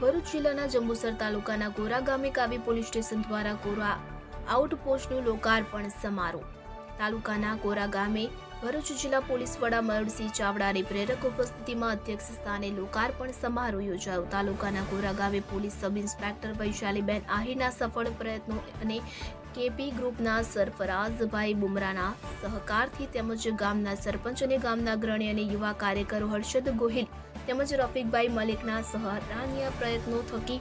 ભરૂચ જિલ્લાના જંબુસર તાલુકાના કોરા ગામે કાવી પોલીસ સ્ટેશન દ્વારા કોરા આઉટપોસ્ટનું લોકાર્પણ સમારોહ. તાલુકાના કોરા ગામે ભરૂચ જિલ્લા પોલીસ વડા મયુરસિંહ ચાવડાની પ્રેરક ઉપસ્થિતિમાં અધ્યક્ષ સ્થાને લોકાર્પણ સમારોહ યોજાયો. તાલુકાના કોરા ગામે પોલીસ સબ ઇન્સ્પેક્ટર વૈશાલીબેન આહિરના સફળ પ્રયત્નો અને કેપી ગ્રુપના સરફરાઝભાઈ બુમરાના સહકારથી તેમજ ગામના સરપંચ અને ગામના અગ્રણી અને યુવા કાર્યકરો હર્ષદ ગોહિલ તેમજ રફીકભાઈ મલિકના સરાહનીય પ્રયત્નો થકી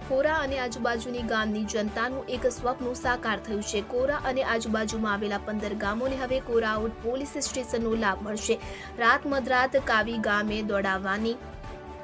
કોરા અને આજુબાજુની ગામની જનતાનું એક સ્વપ્ન સાકાર થયું છે. કોરા અને આજુબાજુમાં આવેલા 15 ગામોને હવે કોરા આઉટ પોલીસ સ્ટેશનનો લાભ મળશે. રાત મધરાત કાવી ગામે દોડાવવાની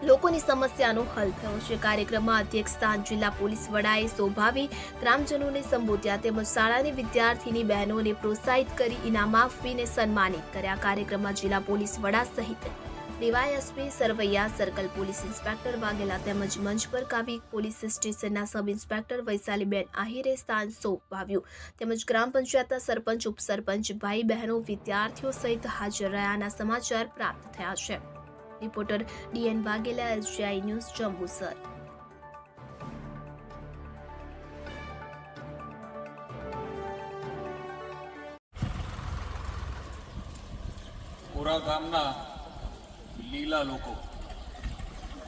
લોકોની સમસ્યાનો હલ થયો છે. કાર્યક્રમમાં અધ્યક્ષ સ્થાન જિલ્લા પોલીસ વડાએ શોભાવી ગ્રામજનોને સંબોધ્યા તેમજ શાળાની વિદ્યાર્થીની બહેનોને પ્રોત્સાહિત કરી ઇનામ આપીને સન્માનિત કર્યા. કાર્યક્રમમાં જિલ્લા પોલીસ વડા સહિત DYSP Sarvaiya, circle police inspector Vaghela તેમજ મંચ પર કાવી પોલીસ સ્ટેશનના સબ ઇન્સ્પેક્ટર વૈશાલીબેન આહિરે સ્થાન સોંપાવ્યું તેમજ ગ્રામ પંચાયતના સરપંચ, ઉપસરપંચ, ભાઈ બહેનો, વિદ્યાર્થીઓ સહિત હાજર રહ્યાના સમાચાર પ્રાપ્ત થયા છે. Reporter DN Vaghela, SJI news, Jambusar. કોરા ગામના લીલા લોકો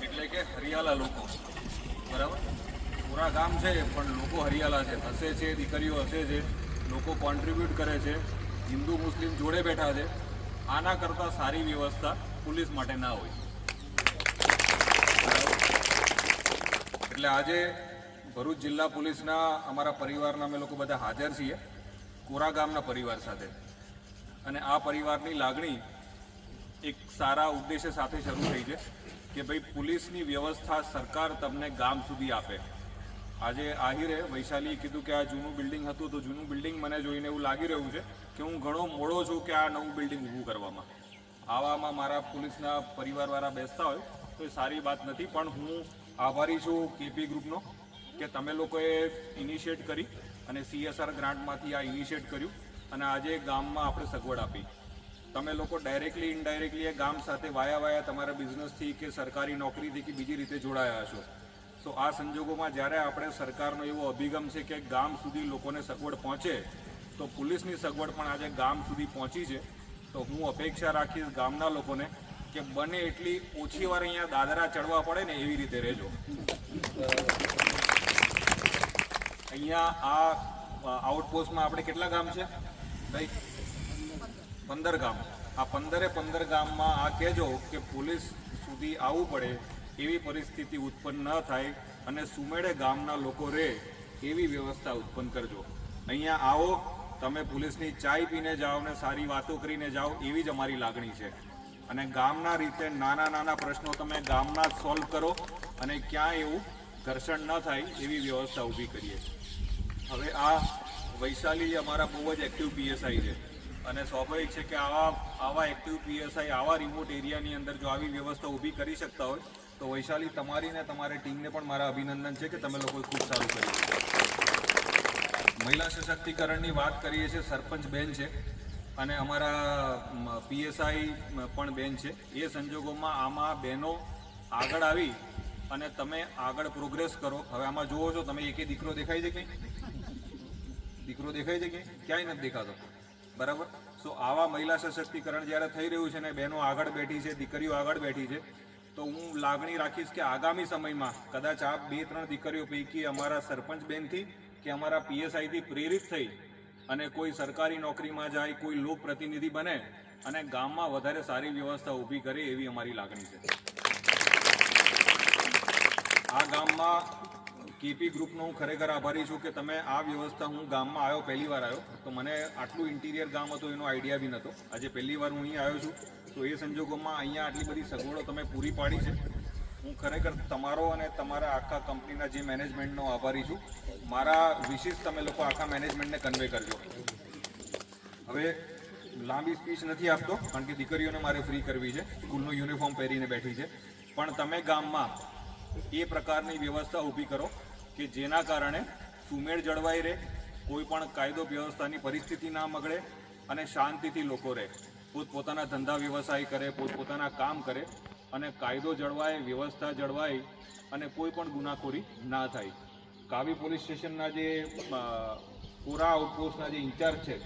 એટલે કે હરિયાળા લોકો, બરાબર. કોરા ગામ છે પણ લોકો હરિયાળા છે, હસે છે, દીકરીઓ હસે છે, લોકો કોન્ટ્રીબ્યુટ કરે છે, હિન્દુ મુસ્લિમ જોડે બેઠા છે. આના કરતાં સારી વ્યવસ્થા પોલીસ માટે ના હોય. એટલે આજે ભરૂચ જિલ્લા પોલીસના અમારા પરિવારના અમે લોકો બધા હાજર છીએ કોરા ગામના પરિવાર સાથે, અને આ પરિવારની લાગણી એક સારા ઉદ્દેશ્ય સાથે શરૂ થઈ છે કે ભાઈ પોલીસની વ્યવસ્થા સરકાર તમને ગામ સુધી આપે. આજે આહિરે વૈશાલીએ કીધું કે આ જૂનું બિલ્ડિંગ હતું, તો જૂનું બિલ્ડિંગ મને જોઈને એવું લાગી રહ્યું છે કે હું ઘણો મોડો છું કે આ નવું બિલ્ડિંગ ઊભું કરવામાં. આવામાં મારા પોલીસના પરિવારવાળા બેસતા હોય તો એ સારી વાત નથી, પણ હું આભારી છું કેપી ગ્રુપનો કે તમે લોકોએ ઇનિશિયેટ કરી અને CSR ગ્રાન્ટમાંથી આ ઇનિશિયેટ કર્યું અને આજે ગામમાં આપણે સગવડ આપી. તમે લોકો ડાયરેક્ટલી ઇનડાયરેક્ટલી એ ગામ સાથે વાયા તમારા બિઝનેસથી કે સરકારી નોકરીથી કે બીજી રીતે જોડાયા છો. સો આ સંજોગોમાં જ્યારે આપણે સરકારનો એવો અભિગમ છે કે ગામ સુધી લોકોને સગવડ પહોંચે, તો પોલીસની સગવડ પણ આજે ગામ સુધી પહોંચી છે. તો હું અપેક્ષા રાખીશ ગામના લોકોને કે બને એટલી ઓછી વાર અહીંયા દાદરા ચડવા પડે ને એવી રીતે રહેજો. અહીંયા આ આઉટપોસ્ટમાં આપણે કેટલા ગામ છે ભાઈ? 15 ગામ. આ 15 ગામમાં આ કહેજો કે પોલીસ સુધી આવવું પડે એવી પરિસ્થિતિ ઉત્પન્ન ન થાય અને સુમેળે ગામના લોકો રહે એવી વ્યવસ્થા ઉત્પન્ન કરજો. અહીંયા આવો, તમે પોલીસની ચાય પીને જાઓ ને સારી વાતો કરીને જાઓ, એવી જ અમારી લાગણી છે. અને ગામના રીતે નાના પ્રશ્નો તમે ગામના જ સોલ્વ કરો અને ક્યાંય એવું ઘર્ષણ ન થાય એવી વ્યવસ્થા ઊભી કરીએ. હવે આ વૈશાલી અમારા બહુ જ એક્ટિવ PSI છે અને સ્વાભાવિક છે કે આવા એક્ટિવ PSI આવા રિમોટ એરિયાની અંદર જો આવી વ્યવસ્થા ઊભી કરી શકતા હોય તો વૈશાલી, તમારી ને તમારી ટીમને પણ મારા અભિનંદન છે કે તમે લોકોએ ખૂબ સારું કર્યું. મહિલા સશક્તિકરણની વાત કરીએ છીએ, સરપંચ બેન છે અને અમારા PSI પણ બેન છે. એ સંજોગોમાં આમાં બહેનો આગળ આવી અને તમે આગળ પ્રોગ્રેસ કરો. હવે આમાં જુઓ છો તમે, એકે દીકરો દેખાય છે કંઈ? દીકરો દેખાય છે કે ક્યાંય નથી દેખાતો, બરાબર. સો આવા મહિલા સશક્તિકરણ જ્યારે થઈ રહ્યું છે ને બહેનો આગળ બેઠી છે, દીકરીઓ આગળ બેઠી છે, તો હું લાગણી રાખીશ કે આગામી સમયમાં કદાચ આ 2-3 દીકરીઓ પૈકી અમારા સરપંચ બેનથી કે અમારા PSIથી પ્રેરિત થઈ અને કોઈ સરકારી નોકરીમાં જાય, કોઈ લોક પ્રતિનિધિ બને અને ગામમાં વધારે સારી વ્યવસ્થા ઊભી કરે એવી અમારી લાગણી છે. આ ગામમાં કેપી ગ્રુપનો હું ખરેખર આભારી છું કે તમે આ વ્યવસ્થા, હું ગામમાં આવ્યો, પહેલી વાર આવ્યો તો મને આટલું ઇન્ટિરિયર ગામ હતું એનો આઈડિયા બી નહોતો. આજે પહેલી વાર હું અહીં આવ્યો છું તો એ સંજોગોમાં અહીંયા આટલી બધી સગવડો તમે પૂરી પાડી છે. હું ખરેખર તમારો અને તમારા આખા કંપનીના જે મેનેજમેન્ટનો આભારી છું. મારા વિશિષ્ટ તમે લોકો આખા મેનેજમેન્ટને કન્વે કરજો. હવે લાંબી સ્પીચ નથી આપતો કારણ કે દીકરીઓને મારે ફ્રી કરવી છે, સ્કૂલનો યુનિફોર્મ પહેરીને બેઠી છે, પણ તમે ગામમાં એ પ્રકારની વ્યવસ્થા ઊભી કરો કે જેના કારણે સુમેળ જળવાઈ રહે, કોઈ પણ કાયદો વ્યવસ્થાની પરિસ્થિતિ ના બગડે અને શાંતિથી લોકો રહે, પોતપોતાના ધંધા વ્યવસાય કરે, પોતપોતાના કામ કરે. અને કાયદો જળવાય, વ્યવસ્થા જળવાય અને કોઈ પણ ગુનાખોરી ના થાય. કાવી પોલીસ સ્ટેશનના જે કોરા આઉટપોસ્ટના જે ઇન્ચાર્જ છે,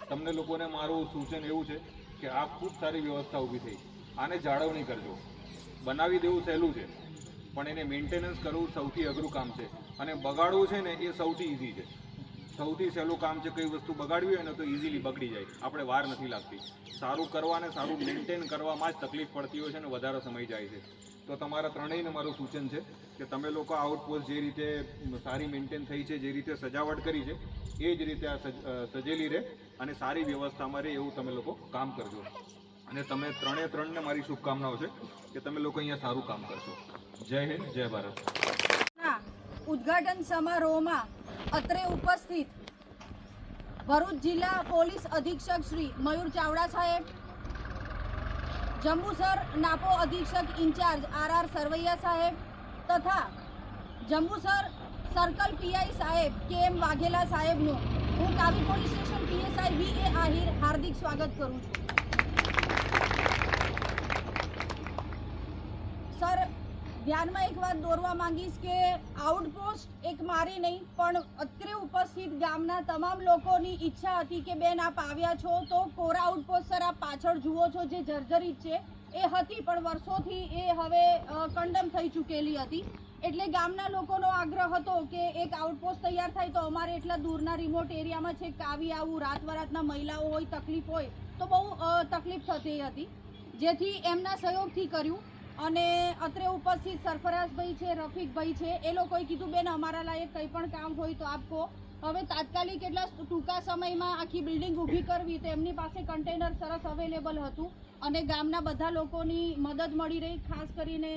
તમને લોકોને મારું સૂચન એવું છે કે આ ખૂબ સારી વ્યવસ્થા ઊભી થઈ, આને જાળવણી કરજો. બનાવી દેવું સહેલું છે, પણ એને મેન્ટેનન્સ કરવું સૌથી અઘરું કામ છે, અને બગાડવું છે ને એ સૌથી ઇઝી છે. સૌથી સહેલું કામ છે. કઈ વસ્તુ બગાડવી હોય ને તો ઇઝીલી બગડી જાય, આપણે વાર નથી લાગતી. સારું કરવા અને સારું મેન્ટેન કરવામાં જ તકલીફ પડતી હોય છે અને વધારે સમય જાય છે. તો તમારા ત્રણેયને મારું સૂચન છે કે તમે લોકો આઉટપોસ્ટ જે રીતે સારી મેન્ટેન થઈ છે, જે રીતે સજાવટ કરી છે, એ જ રીતે આ સજેલી રહે અને સારી વ્યવસ્થામાં રહે એવું તમે લોકો કામ કરજો. અને તમે ત્રણને મારી શુભકામનાઓ છે કે તમે લોકો અહીંયા સારું કામ કરશો. જય હિન્દ, જય ભારત. ઉદ્ઘાટન સમારોહમાં અત્રે ઉપસ્થિત ભરૂચ જિલ્લા પોલીસ અધિક્ષક શ્રી મયુર ચાવડા સાહેબ, જંબુસર નાપો અધિક્ષક ઇન્ચાર્જ આર સરવૈયા સાહેબ તથા જંબુસર સર્કલ પીઆઈ સાહેબ KM વાઘેલા સાહેબનું હું Kavi police station PSI VA Ahir હાર્દિક સ્વાગત કરું છું. સર, ધ્યાનમાં એક વાત દોરવા માંગીશ કે આઉટપોસ્ટ એક મારી નહીં પણ અત્રે ઉપસ્થિત ગામના તમામ લોકોની ઈચ્છા હતી કે બેન આપ આવ્યા છો તો કોરા આઉટપોસ્ટ સર આપ પાછળ જુઓ છો જે જર્જરિત છે એ હતી, પણ વર્ષોથી એ હવે કન્ડમ થઈ ચૂકેલી હતી. એટલે ગામના લોકોનો આગ્રહ હતો કે એક આઉટપોસ્ટ તૈયાર થાય તો અમારે એટલા દૂરના રિમોટ એરિયામાં છે કાવી આવું રાતવરાતના મહિલાઓ હોય, તકલીફ હોય તો બહુ તકલીફ થતી હતી, જેથી એમના સહયોગથી કર્યું. અને અત્રે ઉપસ્થિત સરફરાઝભાઈ છે, રફીકભાઈ છે, એ લોકોએ કીધું બેન અમારા લાયક કંઈ પણ કામ હોય તો આપ કહો. હવે તાત્કાલિક એટલા ટૂંકા સમયમાં આખી બિલ્ડિંગ ઊભી કરવી તો એમની પાસે કન્ટેનર સરસ અવેલેબલ હતું અને ગામના બધા લોકોની મદદ મળી રહી. ખાસ કરીને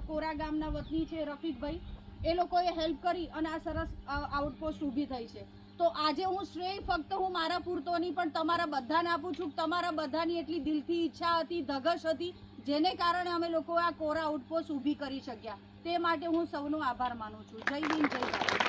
કોરા ગામના વતની છે રફીકભાઈ, એ લોકોએ હેલ્પ કરી અને આ સરસ આઉટપોસ્ટ ઊભી થઈ છે. તો આજે હું શ્રેય ફક્ત હું મારા પૂરતો નહીં પણ તમારા બધાને આપું છું. તમારા બધાની એટલી દિલથી ઈચ્છા હતી, ધગશ હતી, જેને કારણે અમે લોકો આ કોરા આઉટપોસ્ટ ઊભી કરી શક્યા. તે માટે હું સૌનો આભાર માનું છું. જય હિન્દ, જય ભારત.